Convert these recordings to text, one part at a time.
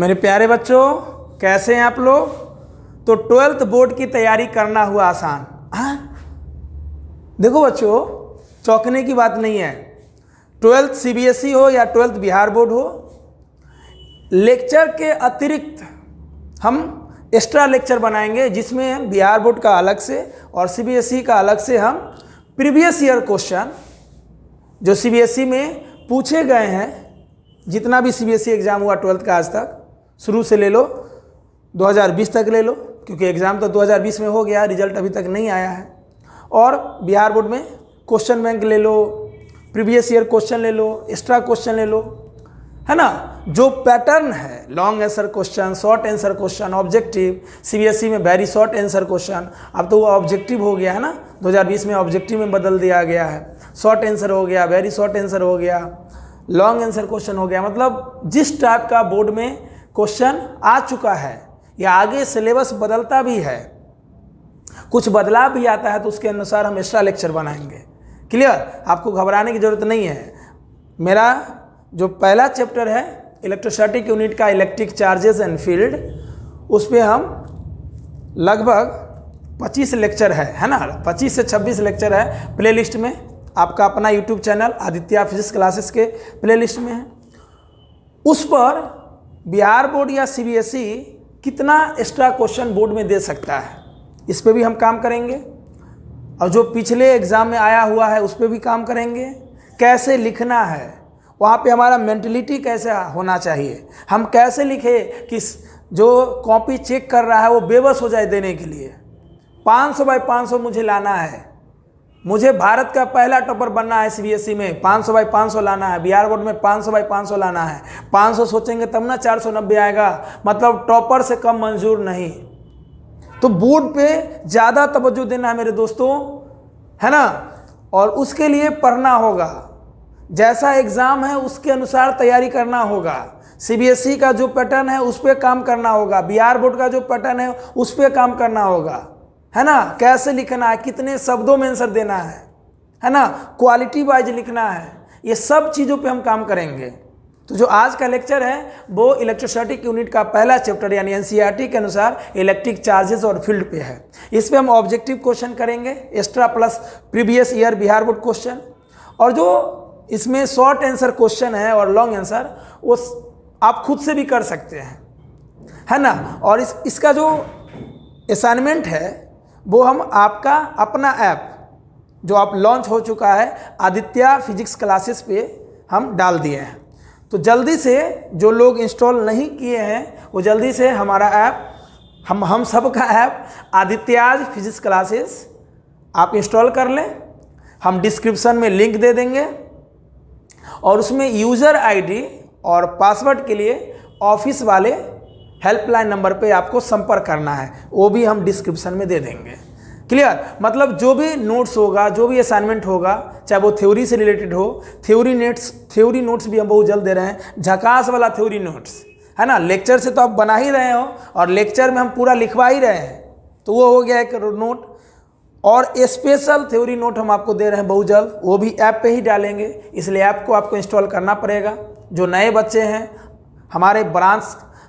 मेरे प्यारे बच्चों, कैसे हैं आप लोग? तो 12th बोर्ड की तैयारी करना हुआ आसान। हाँ, देखो बच्चों, चौंकने की बात नहीं है। 12th सीबीएसई हो या 12th बिहार बोर्ड हो, लेक्चर के अतिरिक्त हम एक्स्ट्रा लेक्चर बनाएंगे, जिसमें बिहार बोर्ड का अलग से और सीबीएसई का अलग से हम प्रीवियस ईयर क्वेश्चन जो सीबीएसई में पूछे गए हैं, जितना भी सीबीएसई एग्ज़ाम हुआ 12th का आज तक, शुरू से ले लो 2020 तक ले लो, क्योंकि एग्ज़ाम तो 2020 में हो गया, रिजल्ट अभी तक नहीं आया है। और बिहार बोर्ड में क्वेश्चन बैंक ले लो, प्रीवियस ईयर क्वेश्चन ले लो, एक्स्ट्रा क्वेश्चन ले लो, है ना। जो पैटर्न है, long answer question, short answer question, objective, CBSE में वेरी शॉर्ट आंसर क्वेश्चन, अब तो वो ऑब्जेक्टिव हो गया है ना, 2020 में ऑब्जेक्टिव में बदल दिया गया है। शॉर्ट आंसर हो गया, वेरी शॉर्ट आंसर हो गया, लॉन्ग आंसर क्वेश्चन हो गया। मतलब जिस टाइप का बोर्ड में क्वेश्चन आ चुका है या आगे सिलेबस बदलता भी है, कुछ बदलाव भी आता है, तो उसके अनुसार हम एक्स्ट्रा लेक्चर बनाएंगे। क्लियर? आपको घबराने की ज़रूरत नहीं है। मेरा जो पहला चैप्टर है इलेक्ट्रोस्टैटिक यूनिट का, इलेक्ट्रिक चार्जेस एंड फील्ड, उस पर हम लगभग 25 लेक्चर है ना, 25 से 26 लेक्चर है प्लेलिस्ट में। आपका अपना YouTube channel Aditya physics classes के प्लेलिस्ट में है। उस पर बिहार बोर्ड या सीबीएसई कितना एक्स्ट्रा क्वेश्चन बोर्ड में दे सकता है, इस पे भी हम काम करेंगे। और जो पिछले एग्ज़ाम में आया हुआ है उस पर भी काम करेंगे। कैसे लिखना है, वहाँ पे हमारा मेंटलिटी कैसे होना चाहिए, हम कैसे लिखें कि जो कॉपी चेक कर रहा है वो बेबस हो जाए देने के लिए। 500 बाई 500 मुझे लाना है, मुझे भारत का पहला टॉपर बनना है सीबीएसई में, 500 बाई 500 लाना है। बिहार बोर्ड में 500 बाई 500 लाना है। 500 सोचेंगे तब ना 490 आएगा, मतलब टॉपर से कम मंजूर नहीं। तो बोर्ड पे ज़्यादा तवज्जो देना है मेरे दोस्तों, है ना। और उसके लिए पढ़ना होगा, जैसा एग्ज़ाम है उसके अनुसार तैयारी करना होगा। सीबीएसई का जो पैटर्न है उस पर काम करना होगा, बिहार बोर्ड का जो पैटर्न है उस पर काम करना होगा, है ना। कैसे लिखना है, कितने शब्दों में आंसर देना है ना, क्वालिटी वाइज लिखना है, ये सब चीज़ों पे हम काम करेंगे। तो जो आज का लेक्चर है वो इलेक्ट्रोस्टैटिक यूनिट का पहला चैप्टर यानी एनसीईआरटी के अनुसार इलेक्ट्रिक चार्जेस और फील्ड पे है। इस पे हम ऑब्जेक्टिव क्वेश्चन करेंगे, extra plus previous year Bihar board question. और जो इसमें शॉर्ट आंसर क्वेश्चन है और लॉन्ग आंसर, वो आप खुद से भी कर सकते हैं, है ना। और इसका जो असाइनमेंट है वो हम आपका अपना ऐप जो आप लॉन्च हो चुका है आदित्य फिजिक्स क्लासेस पे हम डाल दिए हैं। तो जल्दी से जो लोग इंस्टॉल नहीं किए हैं वो जल्दी से हमारा ऐप, हम सब का ऐप आदित्य फिजिक्स क्लासेस आप इंस्टॉल कर लें। हम डिस्क्रिप्शन में लिंक दे देंगे और उसमें यूज़र आईडी और पासवर्ड के लिए ऑफिस वाले हेल्पलाइन नंबर पे आपको संपर्क करना है, वो भी हम डिस्क्रिप्शन में दे देंगे। क्लियर? मतलब जो भी नोट्स होगा, जो भी असाइनमेंट होगा, चाहे वो थ्योरी से रिलेटेड हो, थ्योरी नोट्स भी हम बहुत जल्द दे रहे हैं, झकास वाला थ्योरी नोट्स, है ना। लेक्चर से तो आप बना ही रहे हो और लेक्चर में हम पूरा लिखवा ही रहे हैं, तो वो हो गया एक नोट। और स्पेशल थ्योरी नोट हम आपको दे रहे हैं बहुत जल्द, वो भी ऐप पे ही डालेंगे, इसलिए ऐप को आपको इंस्टॉल करना पड़ेगा। जो नए बच्चे हैं,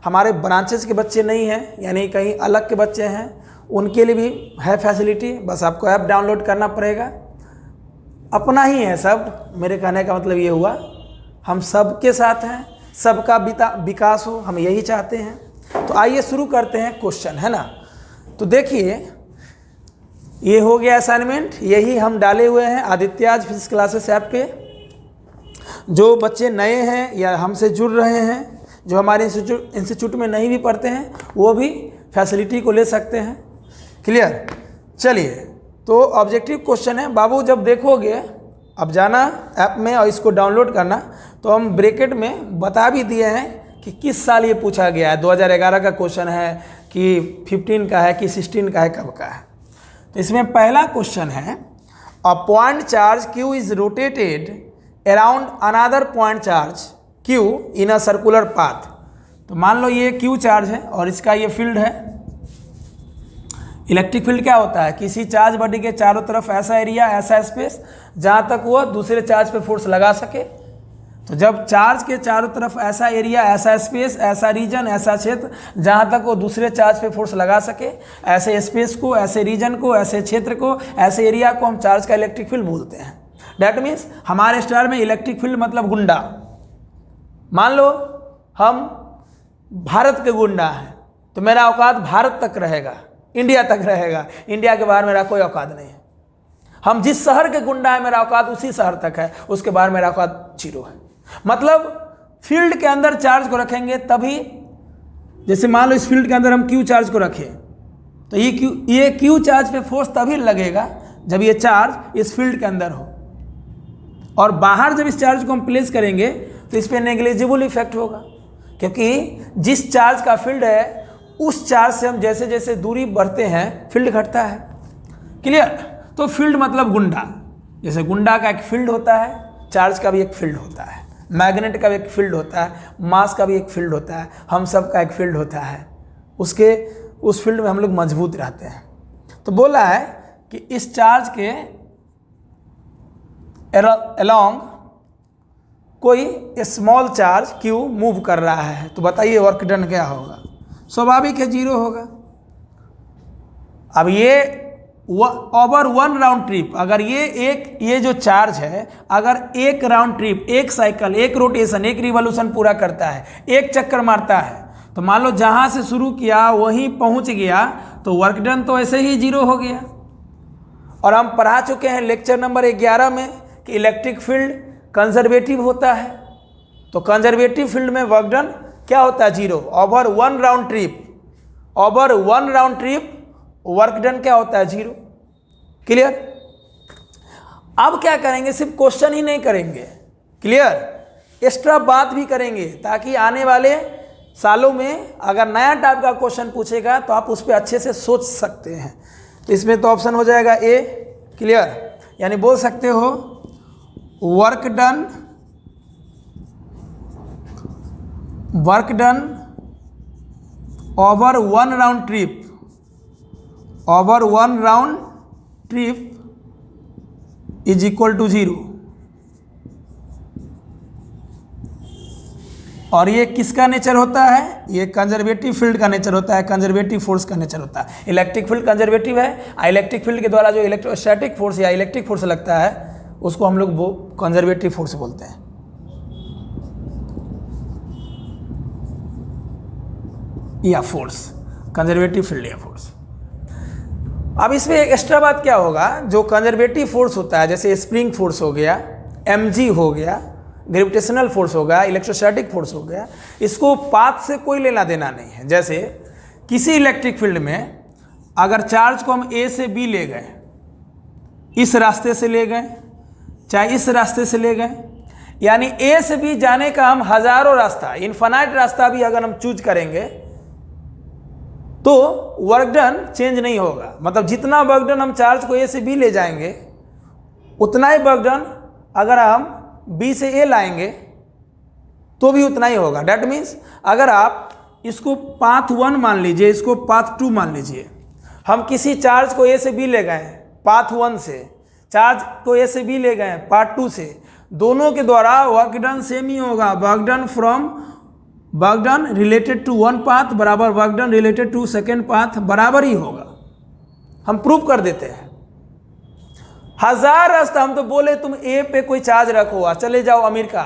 हमारे ब्रांचेस के बच्चे नहीं हैं, यानी कहीं अलग के बच्चे हैं, उनके लिए भी है फैसिलिटी। बस आपको ऐप डाउनलोड करना पड़ेगा। अपना ही है सब, मेरे कहने का मतलब ये हुआ, हम सबके साथ हैं, सबका विकास हो, हम यही चाहते हैं। तो आइए शुरू करते हैं क्वेश्चन, है ना। तो देखिए, ये हो गया असाइनमेंट, यही हम डाले हुए हैं आदित्य फिजिक्स क्लासेस ऐप पे। जो बच्चे नए हैं या हमसे जुड़ रहे हैं, जो हमारे इंस्टीट्यूट में नहीं भी पढ़ते हैं, वो भी फैसिलिटी को ले सकते हैं। क्लियर? चलिए, तो ऑब्जेक्टिव क्वेश्चन है बाबू, जब देखोगे, अब जाना ऐप में और इसको डाउनलोड करना, तो हम ब्रैकेट में बता भी दिए हैं कि किस साल ये पूछा गया है, 2011 का क्वेश्चन है कि 15 का है कि 16 का है, कब का है। तो इसमें पहला क्वेश्चन है, a point charge Q is rotated around another point charge Q in a circular path. तो मान लो ये Q चार्ज है और इसका ये फील्ड है। इलेक्ट्रिक फील्ड क्या होता है, किसी चार्ज बॉडी के चारों तरफ ऐसा एरिया, ऐसा स्पेस जहाँ तक वो दूसरे चार्ज पे फोर्स लगा सके। तो जब चार्ज के चारों तरफ ऐसा एरिया, ऐसा स्पेस, ऐसा रीजन, ऐसा क्षेत्र जहाँ तक वो दूसरे चार्ज पे फोर्स लगा सके, ऐसे स्पेस को, ऐसे रीजन को, ऐसे क्षेत्र को, ऐसे एरिया को हम चार्ज का इलेक्ट्रिक फील्ड बोलते हैं। डैट मीन्स हमारे स्टार में इलेक्ट्रिक फील्ड मतलब गुंडा। मान लो हम भारत के गुंडा हैं तो मेरा औकात भारत तक रहेगा, इंडिया तक रहेगा, इंडिया के बाहर मेरा कोई औकात नहीं है। हम जिस शहर के गुंडा है मेरा औकात उसी शहर तक है, उसके बाहर मेरा औकात 0 है। मतलब फील्ड के अंदर चार्ज को रखेंगे तभी, जैसे मान लो इस फील्ड के अंदर हम क्यू चार्ज को रखें तो ये क्यू चार्ज पे फोर्स तभी लगेगा जब ये चार्ज इस फील्ड के अंदर हो, और बाहर जब इस चार्ज को हम प्लेस करेंगे तो इस पर नेग्लिजिबल इफेक्ट होगा, क्योंकि जिस चार्ज का फील्ड है उस चार्ज से हम जैसे जैसे दूरी बढ़ते हैं फील्ड घटता है। क्लियर? तो फील्ड मतलब गुंडा। जैसे गुंडा का एक फील्ड होता है, चार्ज का भी एक फील्ड होता है, मैग्नेट का भी एक फील्ड होता है, मास का भी एक फील्ड होता है, हम सब का एक फील्ड होता है। उस फील्ड में हम लोग मजबूत रहते हैं। तो बोला है कि इस चार्ज के अलोंग कोई स्मॉल चार्ज क्यू मूव कर रहा है, तो बताइए वर्क डन क्या होगा? स्वाभाविक है 0 होगा। अब ये ओवर 1 राउंड ट्रिप, अगर ये जो चार्ज है अगर एक राउंड ट्रिप, एक साइकिल, एक रोटेशन, एक रिवॉल्यूशन पूरा करता है, एक चक्कर मारता है, तो मान लो जहाँ से शुरू किया वहीं पहुँच गया तो वर्क डन तो ऐसे ही 0 हो गया। और हम पढ़ा चुके हैं लेक्चर नंबर 11 में कि इलेक्ट्रिक फील्ड कंजर्वेटिव होता है। तो कंजर्वेटिव फील्ड में वर्क डन क्या होता है? 0। Over 1 round trip work done क्या होता है? 0। क्लियर? अब क्या करेंगे? सिर्फ क्वेश्चन ही नहीं करेंगे, क्लियर, एक्स्ट्रा बात भी करेंगे ताकि आने वाले सालों में अगर नया टाइप का क्वेश्चन पूछेगा तो आप उस पर अच्छे से सोच सकते हैं। तो इसमें तो ऑप्शन हो जाएगा ए। क्लियर? यानी बोल सकते हो work done over 1 round trip is equal to 0। और ये किसका नेचर होता है? ये कंजर्वेटिव फील्ड का नेचर होता है, कंजर्वेटिव फोर्स का नेचर होता है। इलेक्ट्रिक फील्ड कंजर्वेटिव है, इलेक्ट्रिक फील्ड के द्वारा जो इलेक्ट्रोस्टैटिक फोर्स या इलेक्ट्रिक फोर्स लगता है उसको हम लोग वो कंजर्वेटिव फोर्स बोलते हैं। या फोर्स, कंजर्वेटिव फील्ड या फोर्स। अब इसमें एक एक्स्ट्रा बात क्या होगा? जो कंजर्वेटिव फोर्स होता है जैसे स्प्रिंग फोर्स हो गया, mg हो गया, ग्रेविटेशनल फोर्स हो गया, इलेक्ट्रोस्टैटिक फोर्स हो गया, इसको पाथ से कोई लेना देना नहीं है। जैसे किसी इलेक्ट्रिक फील्ड में अगर चार्ज को हम ए से बी ले गए, इस रास्ते से ले गए चाहे इस रास्ते से ले गए, यानी ए से बी जाने का हम हजारों रास्ता, इनफाइनाइट रास्ता भी अगर हम चूज करेंगे तो वर्क डन चेंज नहीं होगा। मतलब जितना वर्क डन हम चार्ज को ए से बी ले जाएंगे उतना ही वर्क डन अगर हम बी से ए लाएंगे तो भी उतना ही होगा। डैट मीन्स अगर आप इसको पाथ 1 मान लीजिए, इसको पाथ 2 मान लीजिए, हम किसी चार्ज को ए से बी ले गए पाथ 1 से, चार्ज को ए से बी ले गए पाथ 2 से, दोनों के द्वारा वर्क डन सेम ही होगा। Work done related to 1 path बराबर work done related to 2nd path बराबर ही होगा। हम प्रूव कर देते हैं। हजार रास्ता, हम तो बोले तुम ए पे कोई चार्ज रखो और चले जाओ अमेरिका,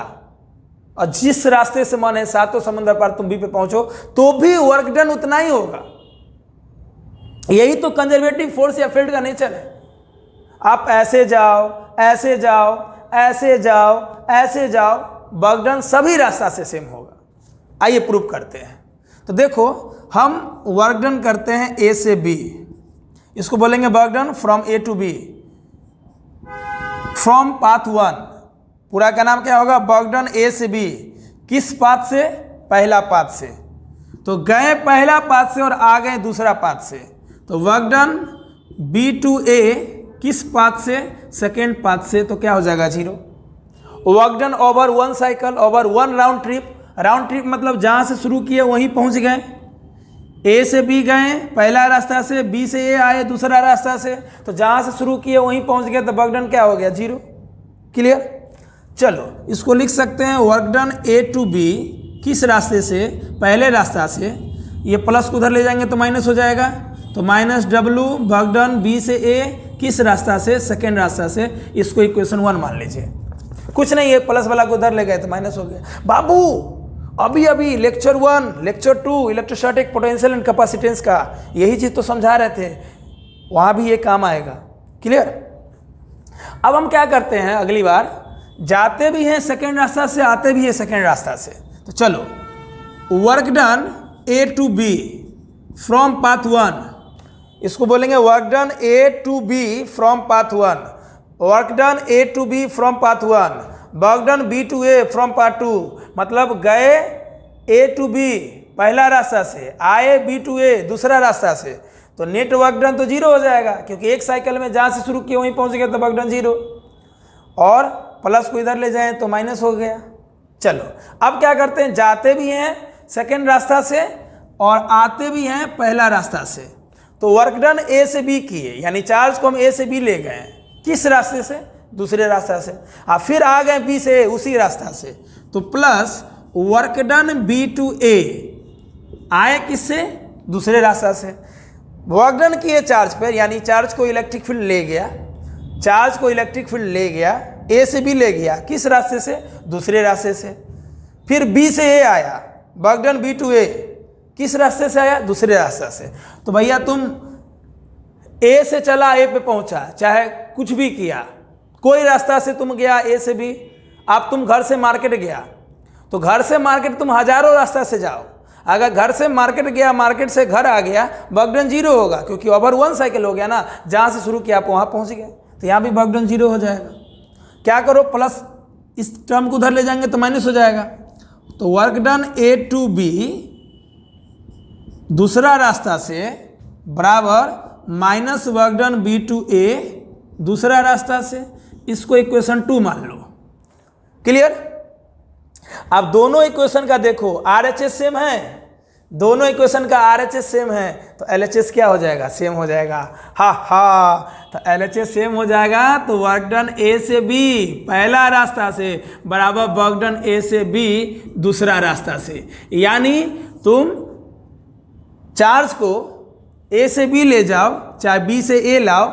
और जिस रास्ते से मन है 7 समंदर पार तुम बी पे पहुंचो तो भी वर्क डन उतना ही होगा। यही तो कंजर्वेटिव फोर्स या फील्ड का नेचर है। आप ऐसे जाओ, ऐसे जाओ, ऐसे जाओ, ऐसे जाओ, वर्क डन सभी रास्ता से सेम होगा। आइए प्रूव करते हैं। तो देखो हम वर्क डन करते हैं ए से बी, इसको बोलेंगे work done from a to b from path 1। पूरा का नाम क्या होगा? वर्क डन ए से बी। किस पाथ से? पहला पाथ से। तो गए पहला पाथ से और आ गए दूसरा पाथ से, तो वर्क डन बी टू ए किस पाथ से? 2nd पाथ से। तो क्या हो जाएगा? 0। Work done over 1 cycle, over 1 round trip. Round trip मतलब जहाँ से शुरू किए वहीं पहुँच गए। ए से बी गए पहला रास्ता से, बी से ए आए दूसरा रास्ता से, तो जहाँ से शुरू किए वहीं पहुँच गए, तो वर्क डन क्या हो गया? 0। क्लियर? चलो इसको लिख सकते हैं work done A to b किस रास्ते से, पहले रास्ता से, ये प्लस को उधर ले जाएंगे तो माइनस हो जाएगा, तो माइनस डब्लू वर्क डन बी से ए किस रास्ता से, सेकेंड रास्ता से, इसको इक्वेशन 1 मान लीजिए। कुछ नहीं है, प्लस वाला को उधर ले गए तो माइनस हो गया। बाबू अभी अभी lecture 1 lecture 2 electrostatic potential and capacitance का यही चीज़ तो समझा रहे थे, वहाँ भी ये काम आएगा। क्लियर। अब हम क्या करते हैं, अगली बार जाते भी हैं सेकेंड रास्ता से, आते भी हैं सेकेंड रास्ता से। तो चलो work done A to b from path 1, इसको बोलेंगे work done A to b from path 1, work done A to b from path 1, work done B to a from path 2। मतलब गए ए टू बी पहला रास्ता से, आए बी टू ए दूसरा रास्ता से, तो नेट वर्क डन तो जीरो हो जाएगा, क्योंकि एक साइकिल में जहाँ से शुरू किए वहीं पहुँच गया तो वर्क डन जीरो, और प्लस को इधर ले जाएं तो माइनस हो गया। चलो अब क्या करते हैं, जाते भी हैं सेकेंड रास्ता से और आते भी हैं पहला रास्ता से। तो वर्क डन ए से बी किए, यानी चार्ज को हम ए से बी ले गए, किस रास्ते से, दूसरे रास्ता से, फिर आ गए बी से उसी रास्ता से, तो plus work done B to A, आए किससे, दूसरे रास्ता से, वर्क डन किए चार्ज पर, यानी चार्ज को इलेक्ट्रिक फील्ड ले गया, चार्ज को इलेक्ट्रिक फील्ड ले गया, ए से बी ले गया, किस रास्ते से, दूसरे रास्ते से, फिर बी से ए आया, वर्क डन बी टू ए, किस रास्ते से आया, दूसरे रास्ते से। तो भैया तुम ए से चला ए पे पहुंचा, चाहे कुछ भी किया, कोई रास्ता से तुम गया ए से बी, अब तुम घर से मार्केट गया, तो घर से मार्केट तुम हजारों रास्ता से जाओ, अगर घर से मार्केट गया, मार्केट से घर आ गया, वर्क डन जीरो होगा, क्योंकि ओवर 1 साइकिल हो गया ना, जहाँ से शुरू किया आप वहाँ पहुँच गए, तो यहाँ भी वर्क डन जीरो हो जाएगा। क्या करो, प्लस इस टर्म को उधर ले जाएंगे तो माइनस हो जाएगा। तो work done A to B दूसरा रास्ता से बराबर minus work done B to A दूसरा रास्ता से, इसको इक्वेशन 2 मान लो। क्लियर। अब दोनों इक्वेशन का देखो RHS सेम है, दोनों इक्वेशन का RHS सेम है, तो LHS क्या हो जाएगा, सेम हो जाएगा। तो LHS सेम हो जाएगा, तो वर्क डन ए से बी पहला रास्ता से बराबर वर्क डन ए से बी दूसरा रास्ता से, यानी तुम चार्ज को ए से बी ले जाओ, चाहे बी से ए लाओ,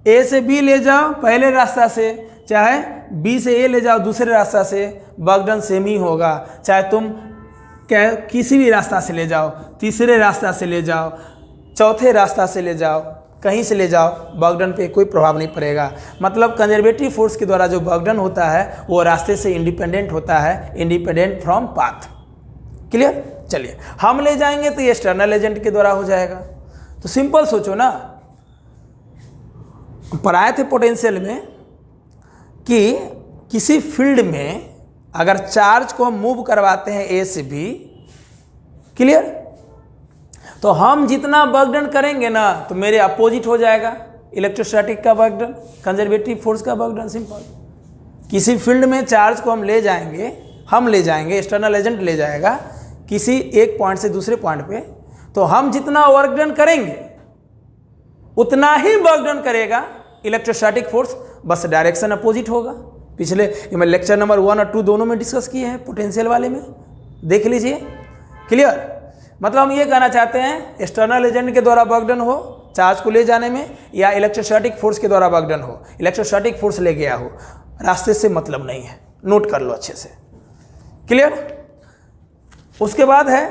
ए से बी ले जाओ पहले रास्ता से, चाहे बी से ए ले जाओ दूसरे रास्ता से, वर्क डन सेम ही होगा। चाहे तुम किसी भी रास्ता से ले जाओ, तीसरे रास्ता से ले जाओ, चौथे रास्ता से ले जाओ, कहीं से ले जाओ, वर्क डन पे कोई प्रभाव नहीं पड़ेगा। मतलब कंजर्वेटिव फोर्स के द्वारा जो वर्क डन होता है वो रास्ते से इंडिपेंडेंट होता है, इंडिपेंडेंट फ्रॉम पाथ। क्लियर। चलिए हम ले जाएंगे तो ये एक्सटर्नल एजेंट के द्वारा हो जाएगा। तो सिंपल सोचो ना, पढ़ाए थे पोटेंशियल में कि किसी फील्ड में अगर चार्ज को हम मूव करवाते हैं ए से बी, क्लियर, तो हम जितना वर्क डन करेंगे ना तो मेरे अपोजिट हो जाएगा इलेक्ट्रोस्टैटिक का वर्क डन, कंजर्वेटिव फोर्स का वर्क डन। सिंपल। किसी फील्ड में चार्ज को हम ले जाएंगे, एक्सटर्नल एजेंट ले जाएगा किसी एक पॉइंट से दूसरे पॉइंट पे, तो हम जितना वर्क डन करेंगे उतना ही वर्क डन करेगा इलेक्ट्रोस्टैटिक फोर्स, बस डायरेक्शन अपोजिट होगा। पिछले लेक्चर नंबर 1 और 2 दोनों में डिस्कस किए हैं, पोटेंशियल वाले में देख लीजिए। क्लियर। मतलब हम ये कहना चाहते हैं एक्सटर्नल एजेंट के द्वारा वर्क डन हो चार्ज को ले जाने में, या इलेक्ट्रोस्टैटिक फोर्स के द्वारा वर्क डन हो, इलेक्ट्रोस्टैटिक फोर्स ले गया हो, रास्ते से मतलब नहीं है, नोट कर लो अच्छे से। क्लियर। उसके बाद है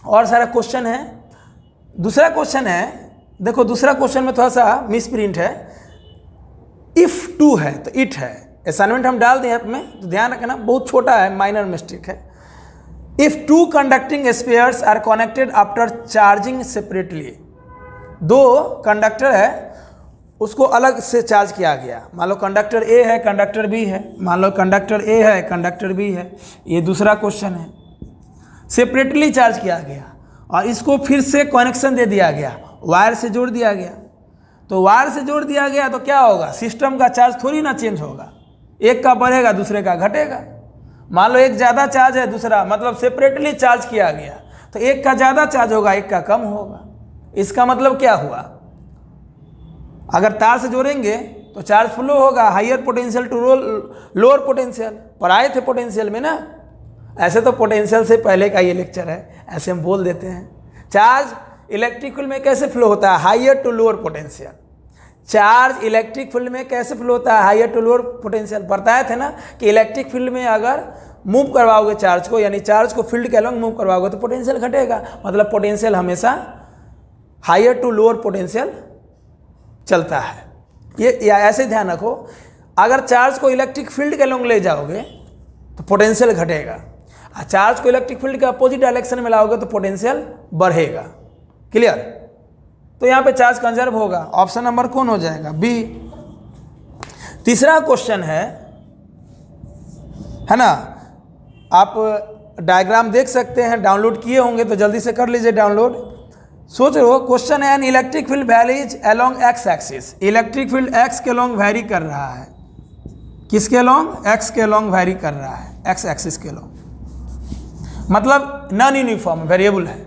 और सारा क्वेश्चन है। दूसरा क्वेश्चन है, देखो दूसरा क्वेश्चन में थोड़ा सा मिस प्रिंट है, इफ 2 है तो इट है। असाइनमेंट हम डाल दें ऐप में, तो ध्यान रखना, बहुत छोटा है, माइनर मिस्टेक है। If 2 conducting spheres are connected after charging separately, 2 conductor है उसको अलग से चार्ज किया गया, मान लो कंडक्टर ए है, कंडक्टर बी है, मान लो कंडक्टर ए है, कंडक्टर बी है, ये दूसरा क्वेश्चन है। सेपरेटली चार्ज किया गया और इसको फिर से कनेक्शन दे दिया गया, वायर से जोड़ दिया गया। तो वायर से जोड़ दिया गया तो क्या होगा, सिस्टम का चार्ज थोड़ी ना चेंज होगा, एक का बढ़ेगा दूसरे का घटेगा। मान लो एक ज़्यादा चार्ज है, दूसरा मतलब सेपरेटली चार्ज किया गया, तो एक का ज़्यादा चार्ज होगा, एक का कम होगा। इसका मतलब क्या हुआ, अगर तार से जोड़ेंगे तो चार्ज फ्लो होगा, higher potential to lower potential. पर आए थे पोटेंशियल में ना, ऐसे तो पोटेंशियल से पहले का ये लेक्चर है, ऐसे हम बोल देते हैं। चार्ज इलेक्ट्रिक फील्ड में कैसे फ्लो होता है, higher to lower potential. Charge electric field में कैसे फ्लो होता है, हायर टू लोअर पोटेंशियल। बताए थे ना कि इलेक्ट्रिक फील्ड में अगर मूव करवाओगे चार्ज को, यानी चार्ज को फील्ड के अलॉन्ग मूव करवाओगे तो पोटेंशियल घटेगा, मतलब पोटेंशियल हमेशा हायर टू लोअर पोटेंशियल चलता है। ये ऐसे ध्यान रखो, अगर चार्ज को इलेक्ट्रिक फील्ड के अलॉन्ग ले जाओगे तो पोटेंशियल घटेगा, और चार्ज को इलेक्ट्रिक फील्ड के अपोजिट डायरेक्शन में लाओगे तो पोटेंशियल बढ़ेगा। क्लियर? तो यहाँ पे चार्ज कंजर्व होगा। ऑप्शन नंबर कौन हो जाएगा, बी। तीसरा क्वेश्चन है ना, आप डायग्राम देख सकते हैं, डाउनलोड किए होंगे तो जल्दी से कर लीजिए डाउनलोड। सोच रहे हो, क्वेश्चन है an electric field varies along x axis. Electric field x के अलोंग वैरी कर रहा है, किसके अलोंग, एक्स के अलोंग वैरी कर रहा है, एक्स एक्सिस के अलोंग, मतलब नॉन यूनिफॉर्म वेरिएबल है,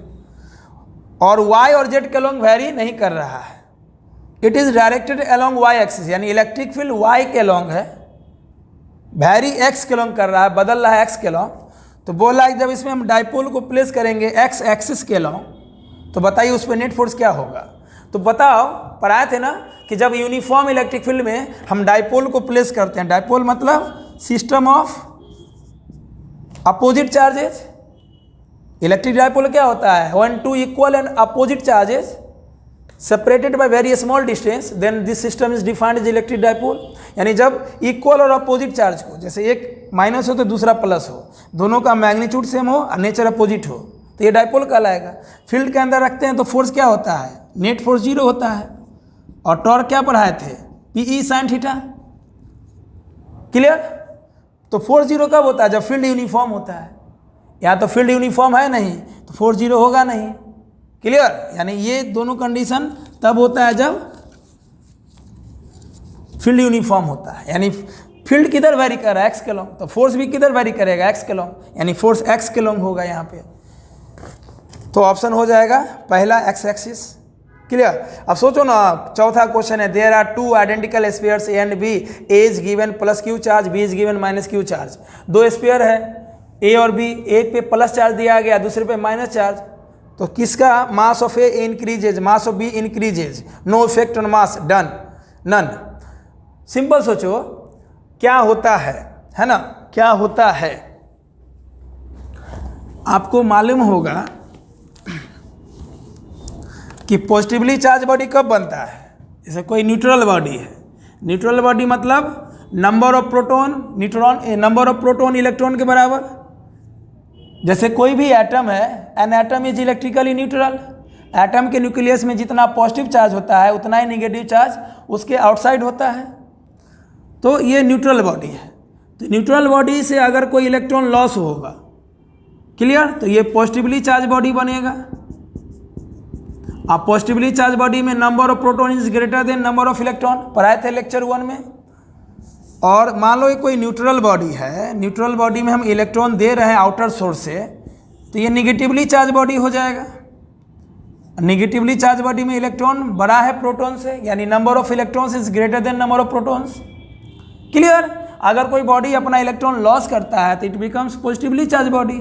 और वाई और जेड के अलोंग वैरी नहीं कर रहा है। It is directed along y axis, यानी इलेक्ट्रिक फील्ड वाई के अलोंग है, वैरी एक्स के अलोंग कर रहा है, बदल रहा है एक्स के अलोंग। तो बोला है जब इसमें हम डाइपोल को प्लेस करेंगे एक्स एक्सिस के अलोंग, तो बताइए उस पर नेट फोर्स क्या होगा। तो बताओ, पढ़ाए थे ना कि जब यूनिफॉर्म इलेक्ट्रिक फील्ड में हम डाइपोल को प्लेस करते हैं, डाइपोल मतलब system of opposite charges. Electric dipole क्या होता है, when two equal and opposite charges separated by very small distance, then this system is defined as electric dipole. यानी जब इक्वल और अपोजिट चार्ज को, जैसे एक माइनस हो तो दूसरा प्लस हो, दोनों का मैग्नीट्यूड सेम हो और नेचर अपोजिट हो, तो ये डाइपोल कहलाएगा। फील्ड के अंदर रखते हैं तो फोर्स क्या होता है, नेट फोर्स 0 होता है, और टॉर्क क्या पढ़ाए थे, पीई साइन थीटा। क्लियर? तो फोर्स 0 कब होता है, जब फील्ड यूनिफॉर्म होता है। यहाँ तो फील्ड यूनिफॉर्म है नहीं, तो फोर्स 0 होगा नहीं। क्लियर? यानी ये दोनों कंडीशन तब होता है जब फील्ड यूनिफॉर्म होता है, यानी फील्ड किधर वेरी कर रहा है, एक्स के लॉन्ग, तो फोर्स भी किधर वेरी करेगा, एक्स के लॉन्ग, यानी फोर्स एक्स के लॉन्ग होगा यहाँ पे। तो ऑप्शन हो जाएगा पहला, एक्स एक्सिस। क्लियर? अब सोचो ना, चौथा क्वेश्चन है, there are two identical spheres a and b, a is given plus q charge, b is given minus q charge. दो स्फीयर है ए और बी, एक पे प्लस चार्ज दिया गया, दूसरे पे माइनस चार्ज, तो किसका mass of a increases, mass of b increases, no effect on mass, done, none. Simple सोचो क्या होता है ना, क्या होता है, आपको मालूम होगा कि पॉजिटिवली चार्ज बॉडी कब बनता है, जैसे कोई न्यूट्रल बॉडी है, न्यूट्रल बॉडी मतलब number of proton neutron, number of proton electron के बराबर। जैसे कोई भी एटम है, an atom is electrically neutral, atom के न्यूक्लियस में जितना पॉजिटिव चार्ज होता है उतना ही नेगेटिव चार्ज उसके आउटसाइड होता है, तो ये न्यूट्रल बॉडी है। तो न्यूट्रल बॉडी से अगर कोई इलेक्ट्रॉन लॉस होगा, क्लियर, तो ये पॉजिटिवली चार्ज बॉडी बनेगा। आप पॉजिटिवली चार्ज बॉडी में number of proton is greater than number of electron, पढ़ाए थे लेक्चर 1 में। और मान लो ये कोई न्यूट्रल बॉडी है, न्यूट्रल बॉडी में हम इलेक्ट्रॉन दे रहे हैं आउटर सोर्स से, तो ये निगेटिवली चार्ज बॉडी हो जाएगा। निगेटिवली चार्ज बॉडी में इलेक्ट्रॉन बड़ा है प्रोटॉन से, यानी number of electrons is greater than number of protons. Clear? अगर कोई बॉडी अपना इलेक्ट्रॉन लॉस करता है तो it becomes positively charge body,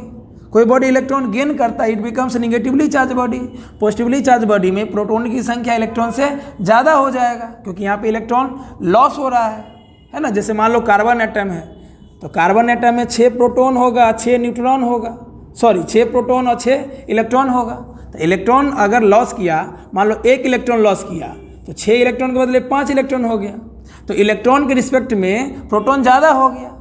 कोई बॉडी इलेक्ट्रॉन गेन करता है it becomes negatively charge body. Positively charge body में प्रोटॉन की संख्या इलेक्ट्रॉन से ज़्यादा हो जाएगा, क्योंकि यहाँ पे इलेक्ट्रॉन लॉस हो रहा है ना। जैसे मान लो कार्बन एटम है, तो कार्बन एटम में 6 प्रोटॉन होगा, 6 न्यूट्रॉन होगा, 6 प्रोटॉन और 6 इलेक्ट्रॉन होगा। तो इलेक्ट्रॉन अगर लॉस किया, मान लो 1 इलेक्ट्रॉन लॉस किया, तो 6 इलेक्ट्रॉन के बदले 5 इलेक्ट्रॉन हो गया, तो इलेक्ट्रॉन के रिस्पेक्ट में प्रोटॉन ज़्यादा हो गया।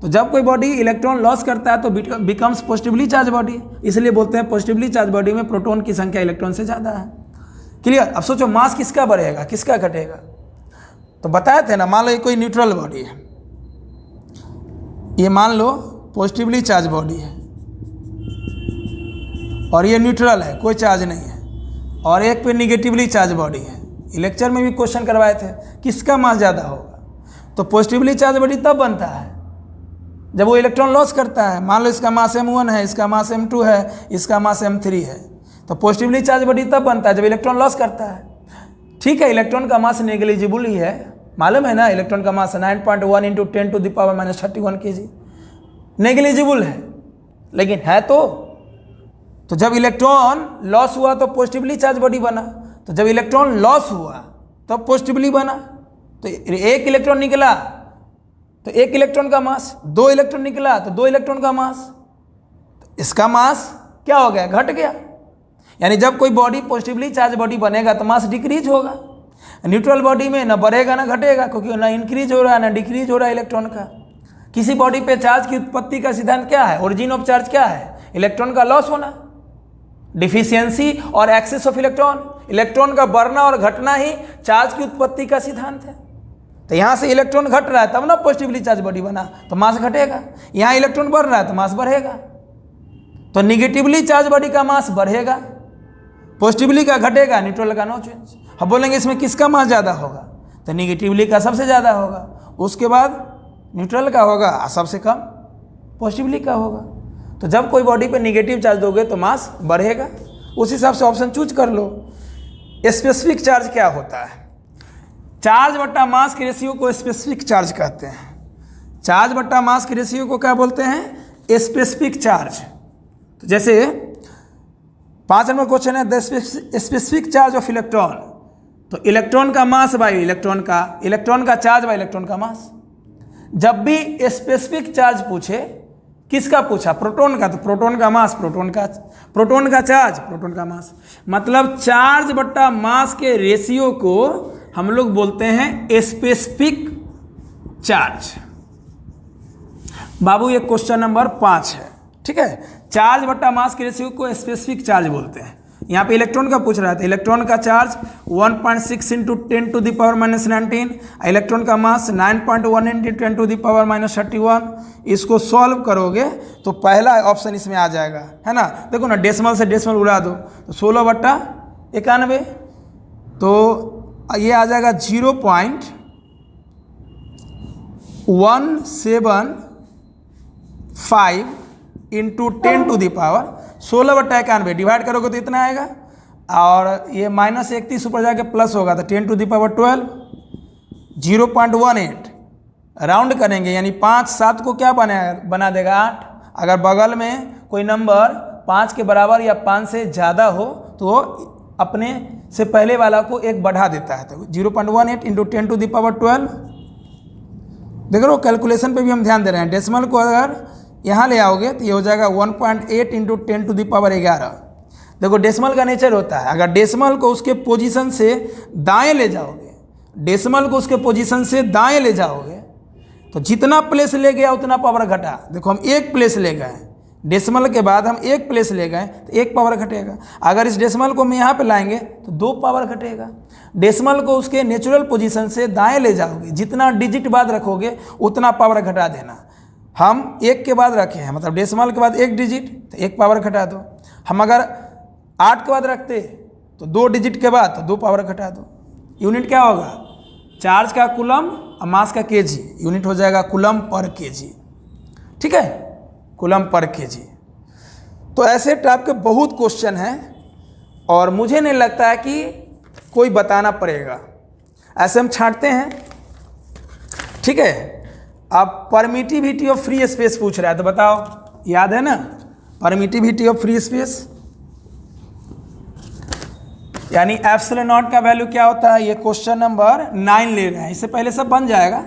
तो जब कोई बॉडी इलेक्ट्रॉन लॉस करता है तो बिकम्स पॉजिटिवली चार्ज बॉडी, इसलिए बोलते हैं पॉजिटिवली चार्ज बॉडी में प्रोटॉन की संख्या इलेक्ट्रॉन से ज़्यादा है। क्लियर? अब सोचो मास किसका बढ़ेगा, किसका घटेगा। तो बताए थे ना, मान लो ये कोई न्यूट्रल बॉडी है, ये मान लो पॉजिटिवली चार्ज बॉडी है, और ये न्यूट्रल है, कोई चार्ज नहीं है, और एक पे निगेटिवली चार्ज बॉडी है। लेक्चर में भी क्वेश्चन करवाए थे किसका मास ज़्यादा होगा, तो पॉजिटिवली चार्ज बॉडी तब बनता है जब वो इलेक्ट्रॉन लॉस करता है। मान लो इसका मास m1 है, इसका मास m2 है, इसका मास m3 है, तो पॉजिटिवली चार्ज बॉडी तब बनता है जब इलेक्ट्रॉन लॉस करता है। ठीक है, इलेक्ट्रॉन का मास नेग्लिजिबल ही है, मालूम है ना, इलेक्ट्रॉन का mass 9.1 into 10 to the power minus 31 kg। Negligible है, लेकिन है तो जब इलेक्ट्रॉन लॉस हुआ तो पॉजिटिवली चार्ज बॉडी बना, तो जब इलेक्ट्रॉन लॉस हुआ तब पॉजिटिवली बना। तो एक इलेक्ट्रॉन निकला तो एक इलेक्ट्रॉन का मास, 2 इलेक्ट्रॉन निकला तो 2 इलेक्ट्रॉन का मास, तो इसका मास क्या हो गया, घट गया। यानी जब कोई बॉडी पॉजिटिवली चार्ज बॉडी बनेगा तो मास डिक्रीज होगा। न्यूट्रल बॉडी में ना बढ़ेगा ना घटेगा, क्योंकि ना इंक्रीज हो रहा है ना डिक्रीज हो रहा है इलेक्ट्रॉन का। किसी बॉडी पे चार्ज की उत्पत्ति का सिद्धांत क्या है, ओरिजिन ऑफ चार्ज क्या है, इलेक्ट्रॉन का लॉस होना, डिफिशियंसी और एक्सेस ऑफ इलेक्ट्रॉन। इलेक्ट्रॉन का बढ़ना और घटना ही चार्ज की उत्पत्ति का सिद्धांत है। तो यहाँ से इलेक्ट्रॉन घट रहा है तब ना पॉजिटिवली चार्ज बॉडी बना, तो मास घटेगा। यहाँ इलेक्ट्रॉन बढ़ रहा है तो मास बढ़ेगा। तो निगेटिवली चार्ज बॉडी का मास बढ़ेगा, पॉजिटिवली का घटेगा, न्यूट्रल का नो चेंज। हम बोलेंगे इसमें किसका मास ज़्यादा होगा, तो निगेटिवली का सबसे ज़्यादा होगा, उसके बाद न्यूट्रल का होगा, सबसे कम पॉजिटिवली का होगा। तो जब कोई बॉडी पे निगेटिव चार्ज दोगे तो मास बढ़ेगा। उस हिसाब से ऑप्शन चूज कर लो। स्पेसिफिक चार्ज क्या होता है, चार्ज बट्टा मास के रेशियो को स्पेसिफिक चार्ज कहते हैं। चार्ज बट्टा मास के रेशियो को क्या बोलते हैं, स्पेसिफिक चार्ज। तो जैसे 5 नंबर क्वेश्चन है, the specific charge of electron. तो इलेक्ट्रॉन का मास बाई इलेक्ट्रॉन का चार्ज बाई इलेक्ट्रॉन का मास। जब भी स्पेसिफिक चार्ज पूछे, किसका पूछा, प्रोटॉन का, तो प्रोटॉन का मास, प्रोटॉन का चार्ज, प्रोटॉन का मास। मतलब चार्ज बट्टा मास के रेशियो को हम लोग बोलते हैं स्पेसिफिक चार्ज। बाबू ये क्वेश्चन नंबर 5 है, ठीक है। चार्ज बट्टा मास के रेशियो को स्पेसिफिक चार्ज बोलते हैं। यहाँ पे इलेक्ट्रॉन का पूछ रहा था, इलेक्ट्रॉन का charge 1.6 into 10 to the power minus 19, electron का mass 9.1 into 10 to the power minus 31। इसको सॉल्व करोगे तो पहला ऑप्शन इसमें आ जाएगा, है ना। देखो ना, डेसिमल से डेसिमल उड़ा दो तो 16/91, तो ये आ जाएगा 0.175 into 10 to the power 16/91 divide करोगे तो इतना आएगा। और ये -31 ऊपर जाके प्लस होगा तो 10 टू द पावर 12, 0.18 राउंड करेंगे, यानी 5 7 को क्या बना देगा 8। अगर बगल में कोई नंबर 5 के बराबर या 5 से ज़्यादा हो तो अपने से पहले वाला को 1 बढ़ा देता है। तो 0.18 इंटू 10 टू द पावर 12। देख लो कैलकुलेशन पे भी हम ध्यान दे रहे हैं। डेसिमल को अगर यहाँ ले आओगे तो ये हो जाएगा 1.8 इंटू 10 टू द पावर 11। देखो डेसिमल का नेचर होता है, अगर डेसिमल को उसके पोजीशन से दाएं ले जाओगे, डेसिमल को उसके पोजीशन से दाएं ले जाओगे तो जितना प्लेस ले गया उतना पावर घटा। देखो हम 1 प्लेस ले गए, डेसिमल के बाद हम 1 प्लेस ले गए तो 1 पावर घटेगा। अगर इस डेसिमल को हम यहाँ पे लाएंगे तो 2 पावर घटेगा। डेसिमल को उसके नेचुरल पोजीशन से दाएं ले जाओगे, जितना डिजिट बाद रखोगे उतना पावर घटा देना। हम 1 के बाद रखे हैं, मतलब डेसिमल के बाद 1 डिजिट तो 1 पावर घटा दो। हम अगर 8 के बाद रखते तो 2 डिजिट के बाद तो 2 पावर घटा दो। यूनिट क्या होगा, चार्ज का कूलम और मास का केजी। यूनिट हो जाएगा कूलम पर केजी, ठीक है, कूलम पर केजी। तो ऐसे टाइप के बहुत क्वेश्चन हैं और मुझे नहीं लगता है कि कोई बताना पड़ेगा, ऐसे हम छांटते हैं, ठीक है। अब परमिटिविटी ऑफ फ्री स्पेस पूछ रहा है, तो बताओ, याद है ना परमिटिविटी ऑफ फ्री स्पेस, यानी एप्सिलॉन नॉट का वैल्यू क्या होता है। ये क्वेश्चन नंबर 9 ले रहे हैं, इससे पहले सब बन जाएगा।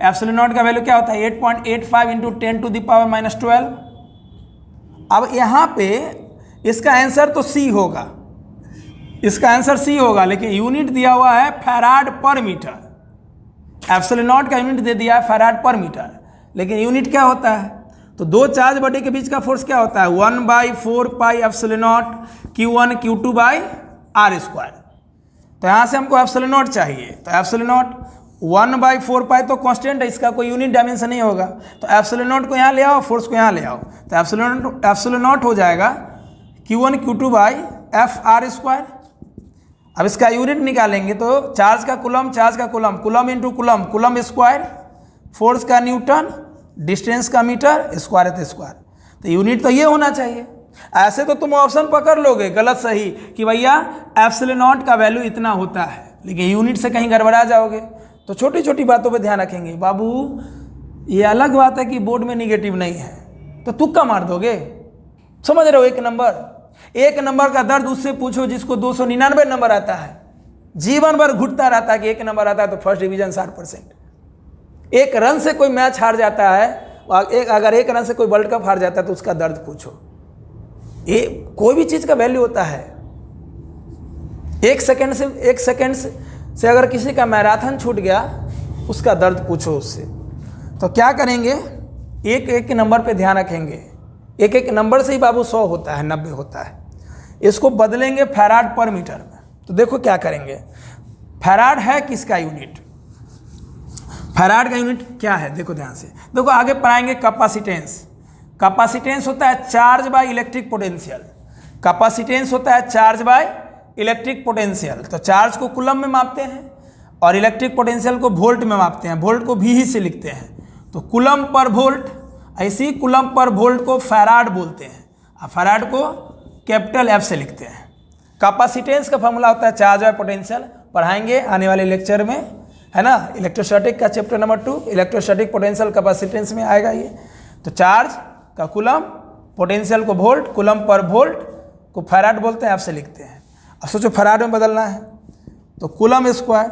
एप्सिलॉन नॉट का वैल्यू क्या होता है, 8.85 into 10 to the power minus 12। अब यहाँ पे इसका आंसर तो सी होगा, इसका आंसर सी होगा, लेकिन यूनिट दिया हुआ है फैराड पर मीटर। एप्सिलॉन नॉट का यूनिट दे दिया है फैराड पर मीटर, लेकिन यूनिट क्या होता है, तो 2 चार्ज बॉडी के बीच का फोर्स क्या होता है, 1/4 pi epsilon not Q1 Q2 by R square. तो यहाँ से हमको एप्सिलॉन नॉट चाहिए, तो एप्सिलॉन नॉट 1/4 पाई तो कांस्टेंट है, इसका कोई यूनिट डायमेंशन नहीं होगा। तो एप्सिलॉन नॉट को यहाँ ले आओ, फोर्स को यहाँ ले आओ, तो एप्सिलॉन नॉट हो जाएगा Q1 Q2 by FR square. अब इसका यूनिट निकालेंगे तो चार्ज का कूलम, चार्ज का coulomb, coulomb into coulomb, coulomb square, force का न्यूटन, डिस्टेंस का मीटर, स्क्वायर है तो स्क्वायर। तो यूनिट तो ये होना चाहिए। ऐसे तो तुम ऑप्शन पकड़ लोगे गलत सही कि भैया एप्सिलॉन नॉट का वैल्यू इतना होता है, लेकिन यूनिट से कहीं गड़बड़ा जाओगे तो छोटी छोटी बातों पे ध्यान रखेंगे। बाबू ये अलग बात है कि बोर्ड में निगेटिव नहीं है तो तुक्का मार दोगे, समझ रहे हो। एक नंबर का दर्द उससे पूछो जिसको 299 नंबर आता है, जीवन भर घुटता रहता है कि 1 नंबर आता है तो फर्स्ट डिवीजन 60%। 1 रन से कोई मैच हार जाता है, अगर 1 रन से कोई वर्ल्ड कप हार जाता है तो उसका दर्द पूछो। ये कोई भी चीज़ का वैल्यू होता है। 1 सेकंड से अगर किसी का मैराथन छूट गया उसका दर्द पूछो उससे। तो क्या करेंगे, एक नंबर पे ध्यान रखेंगे। एक नंबर से ही बाबू 100 होता है, 90 होता है। इसको बदलेंगे फैराड पर मीटर में। तो देखो क्या करेंगे, फैराड है किसका यूनिट, फैराड का यूनिट क्या है, देखो ध्यान से। देखो आगे पढ़ाएंगे कैपेसिटेंस। कैपेसिटेंस होता है charge by electric potential. Capacitance होता है चार्ज बाय इलेक्ट्रिक पोटेंशियल। तो चार्ज को कूलम में मापते हैं और इलेक्ट्रिक पोटेंशियल को वोल्ट में मापते हैं। वोल्ट को भी ही से लिखते हैं। तो कूलम पर वोल्ट, ऐसी कूलम पर वोल्ट को फैराड बोलते हैं और फैराड को कैपिटल F से लिखते हैं। कैपेसिटेंस का फॉर्मूला होता है चार्ज बाय पोटेंशियल, पढ़ाएंगे आने वाले लेक्चर में, है ना। इलेक्ट्रोस्टैटिक का chapter number 2 electrostatic potential capacitance में आएगा ये। तो चार्ज का कूलम, पोटेंशियल को वोल्ट, कूलम पर वोल्ट को फैराड बोलते हैं, F से लिखते हैं। अब सोचो फैराड में बदलना है तो coulomb square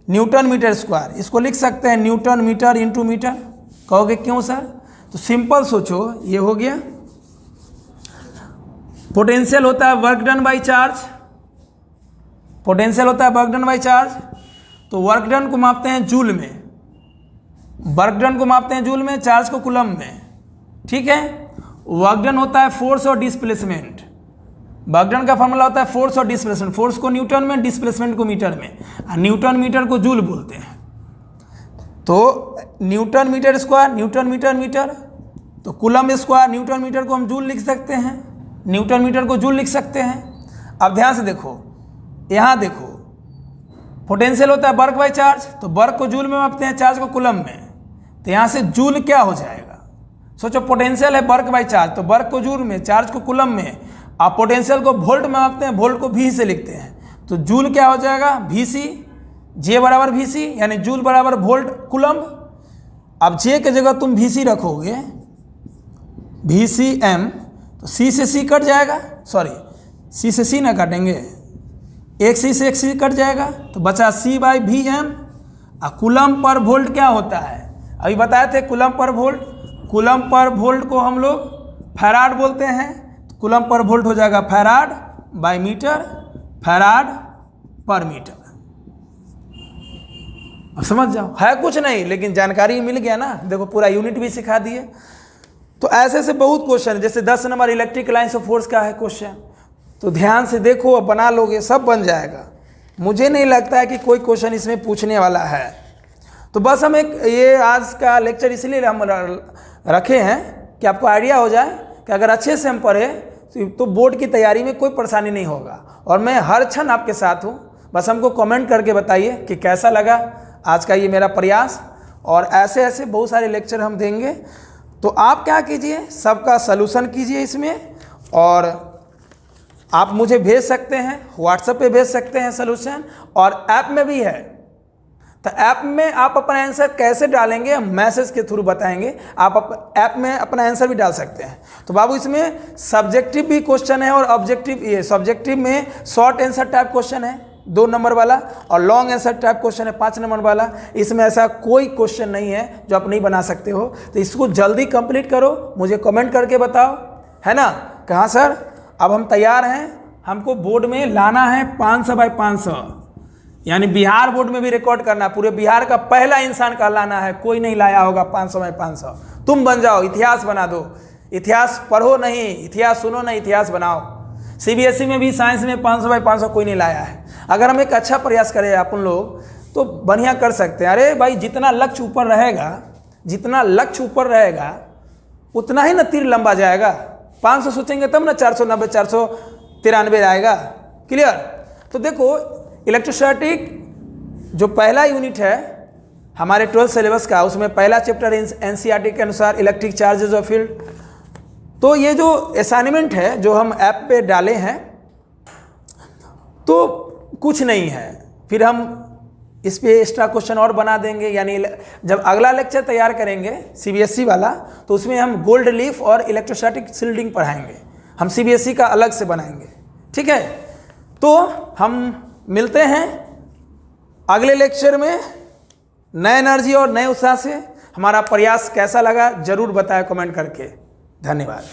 newton metre square, इसको लिख सकते हैं न्यूटन मीटर इंटू मीटर। कहोगे क्यों सर, तो सिंपल सोचो, ये हो गया। पोटेंशियल होता है work done by charge, potential होता है वर्क डन बाई चार्ज। तो वर्क डन को मापते हैं जूल में, वर्क डन को मापते हैं जूल में, चार्ज को कूलम में, ठीक है। वर्क डन होता है फोर्स और डिस्प्लेसमेंट। वर्क डन का फॉर्मूला होता है फोर्स और डिस्प्लेसमेंट, फोर्स को न्यूटन में, डिस्प्लेसमेंट को मीटर में, और न्यूटन मीटर को जूल बोलते हैं। तो newton metre square, newton metre metre, तो कूलम स्क्वायर, न्यूटन मीटर को हम जूल लिख सकते हैं, न्यूटन मीटर को जूल लिख सकते हैं। अब ध्यान से देखो, यहाँ देखो, पोटेंशियल होता है वर्क बाय चार्ज, तो वर्क को जूल में मापते हैं, चार्ज को कूलम में। तो यहाँ से जूल क्या हो जाएगा, सोचो पोटेंशियल है वर्क बाय चार्ज, तो वर्क को जूल में, चार्ज को कूलम में, आप पोटेंशियल को वोल्ट में मापते हैं, वोल्ट को भी से लिखते हैं। तो जूल क्या हो जाएगा, VC, J बराबर VC, यानी जूल बराबर वोल्ट कूलम। अब J की जगह तुम VC रखोगे, VCM, तो C से C कट जाएगा, सॉरी C से C ना काटेंगे, एक C से एक C कट जाएगा, तो बचा C बाई VM। और कूलम पर वोल्ट क्या होता है, अभी बताए थे coulomb per volt, coulomb per volt को हम लोग फैराड बोलते हैं। कूलम पर वोल्ट हो जाएगा फैराड बाय मीटर, फैराड पर मीटर। अब समझ जाओ, है कुछ नहीं लेकिन जानकारी मिल गया ना। देखो पूरा यूनिट भी सिखा दिए। तो ऐसे ऐसे बहुत क्वेश्चन है, जैसे 10 number electric lines of force का है क्वेश्चन, तो ध्यान से देखो, अब बना लोगे, सब बन जाएगा। मुझे नहीं लगता है कि कोई क्वेश्चन इसमें पूछने वाला है। तो बस हम एक ये आज का लेक्चर इसलिए हम रखे हैं कि आपको आइडिया हो जाए कि अगर अच्छे से हम पढ़े तो बोर्ड की तैयारी में कोई परेशानी नहीं होगा। और मैं हर क्षण आपके साथ हूँ, बस हमको कमेंट करके बताइए कि कैसा लगा आज का ये मेरा प्रयास। और ऐसे ऐसे बहुत सारे लेक्चर हम देंगे। तो आप क्या कीजिए, सबका सलूशन कीजिए इसमें, और आप मुझे भेज सकते हैं, व्हाट्सएप पे भेज सकते हैं सलूशन, और ऐप में भी है। तो ऐप में आप अपना आंसर कैसे डालेंगे, मैसेज के थ्रू बताएंगे। आप ऐप में अपना आंसर भी डाल सकते हैं। तो बाबू इसमें सब्जेक्टिव भी क्वेश्चन है और ऑब्जेक्टिव, ये सब्जेक्टिव में शॉर्ट आंसर टाइप क्वेश्चन है 2 नंबर वाला, और लॉन्ग आंसर टाइप क्वेश्चन है 5 नंबर वाला। इसमें ऐसा कोई क्वेश्चन नहीं है जो आप नहीं बना सकते हो। तो इसको जल्दी कंप्लीट करो, मुझे कमेंट करके बताओ, है ना। कहाँ सर, अब हम तैयार हैं, हमको बोर्ड में लाना है 500 बाई 500, यानी बिहार बोर्ड में भी रिकॉर्ड करना है। पूरे बिहार का पहला इंसान कहलाना है, कोई नहीं लाया होगा 500 बाई 500। तुम बन जाओ, इतिहास बना दो। इतिहास पढ़ो नहीं, इतिहास सुनो नहीं, इतिहास बनाओ। CBSE में भी साइंस में 500 बाई 500 कोई नहीं लाया है। अगर हम एक अच्छा प्रयास करें अपन लोग तो बढ़िया कर सकते हैं। अरे भाई, जितना लक्ष्य ऊपर रहेगा, जितना लक्ष्य ऊपर रहेगा उतना ही ना तीर लंबा जाएगा। 500 सोचेंगे तब ना 490 493 आएगा। क्लियर। तो देखो इलेक्ट्रोस्टैटिक जो पहला यूनिट है हमारे 12th सिलेबस का, उसमें पहला चैप्टर NCERT के अनुसार इलेक्ट्रिक चार्जेस ऑफ फील्ड। तो ये जो असाइनमेंट है जो हम ऐप पे डाले हैं, तो कुछ नहीं है, फिर हम इस पे एक्स्ट्रा क्वेश्चन और बना देंगे, यानी जब अगला लेक्चर तैयार करेंगे सीबीएसई वाला तो उसमें हम गोल्ड लीफ और इलेक्ट्रोस्टैटिक शील्डिंग पढ़ाएंगे, हम सीबीएसई का अलग से बनाएंगे। ठीक है, तो हम मिलते हैं अगले लेक्चर में नए एनर्जी और नए उत्साह से। हमारा प्रयास कैसा लगा जरूर बताएं कमेंट करके। धन्यवाद।